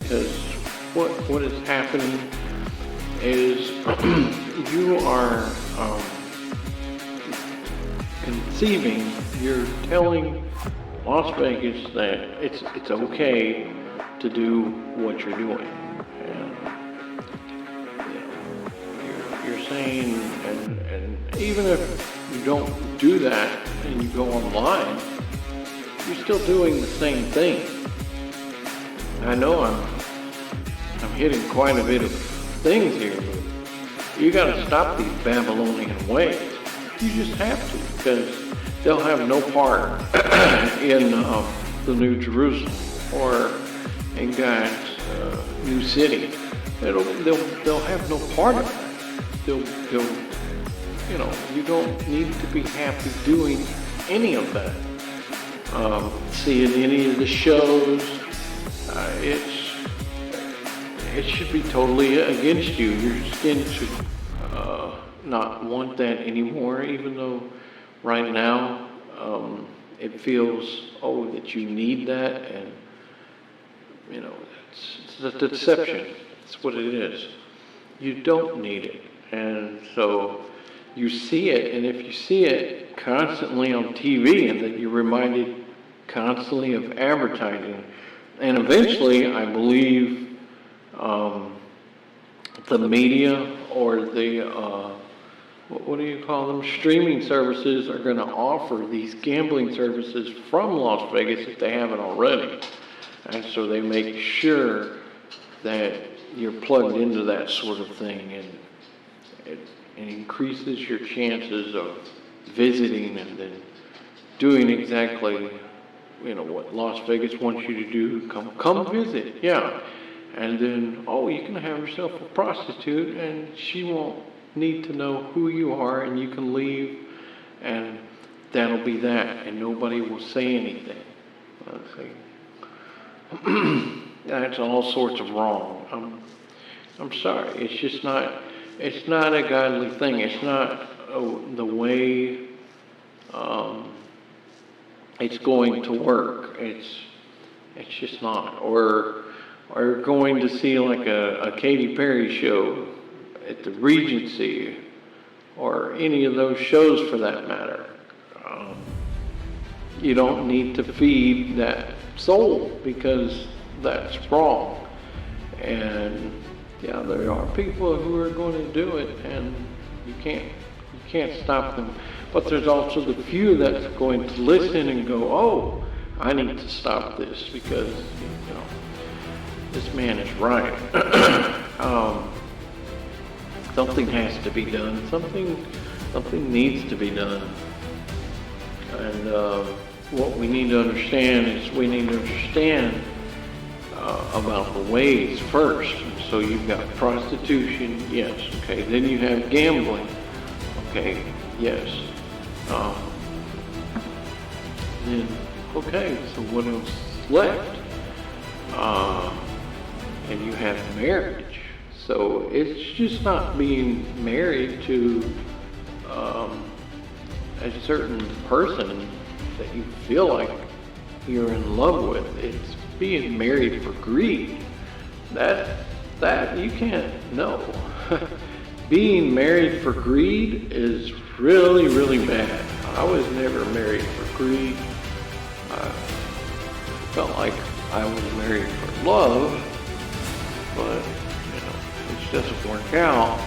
because what is happening is you are conceiving, you're telling Las Vegas that it's okay to do what you're doing. And you're saying, and even if you don't do that and you go online, you're still doing the same thing. I know I'm hitting quite a bit of things here, but you got to stop these Babylonian ways. You just have to, because they'll have no part in the New Jerusalem or in God's new city. They'll have no part of that. They'll, you don't need to be happy doing any of that. Seeing any of the shows, it should be totally against you. Your skin should not want that anymore, even though right now it feels, that you need that, and it's a deception. That's what it is. You don't need it, and so you see it, and if you see it constantly on TV, and that you're reminded constantly of advertising, and eventually, I believe the media or the what do you call them? Streaming services are going to offer these gambling services from Las Vegas if they haven't already. And so they make sure that you're plugged into that sort of thing, and it increases your chances of visiting and then doing exactly, what Las Vegas wants you to do. Come visit, yeah. And then, you can have yourself a prostitute, and she won't need to know who you are, and you can leave, and that'll be that, and nobody will say anything. That's all sorts of wrong. I'm sorry. It's just not. It's not a godly thing. It's not the way it's going to work. It's just not. Or going to see like a Katy Perry show at the Regency, or any of those shows for that matter. You don't need to feed that soul, because that's wrong. And yeah, there are people who are going to do it, and you can't stop them. But there's also the few that's going to listen and go, I need to stop this, because this man is right. Something has to be done. Something needs to be done. And what we need to understand is we need to understand about the ways first. So you've got prostitution, yes, okay. Then you have gambling, okay, yes. Then, okay, so what else is left? And you have marriage. So it's just not being married to a certain person that you feel like you're in love with. It's being married for greed. That you can't know. Being married for greed is really, really bad. I was never married for greed. I felt like I was married for love, but it doesn't work out.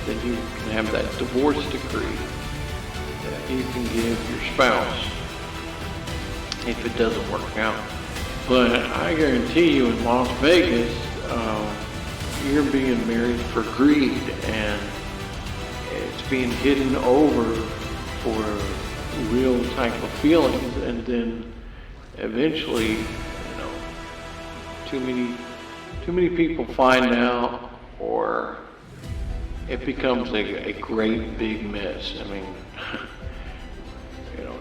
Then you can have that divorce decree that you can give your spouse if it doesn't work out. But I guarantee you, in Las Vegas, you're being married for greed, and it's being hidden over for real type of feelings, and then eventually, too many people find out, or it becomes a great big mess. I mean,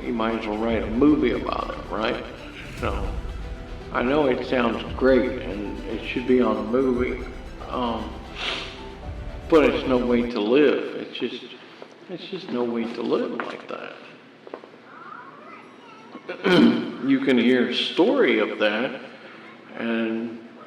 you might as well write a movie about it, right? So I know it sounds great, and it should be on a movie, but it's no way to live. It's just no way to live like that. You can hear a story of that, and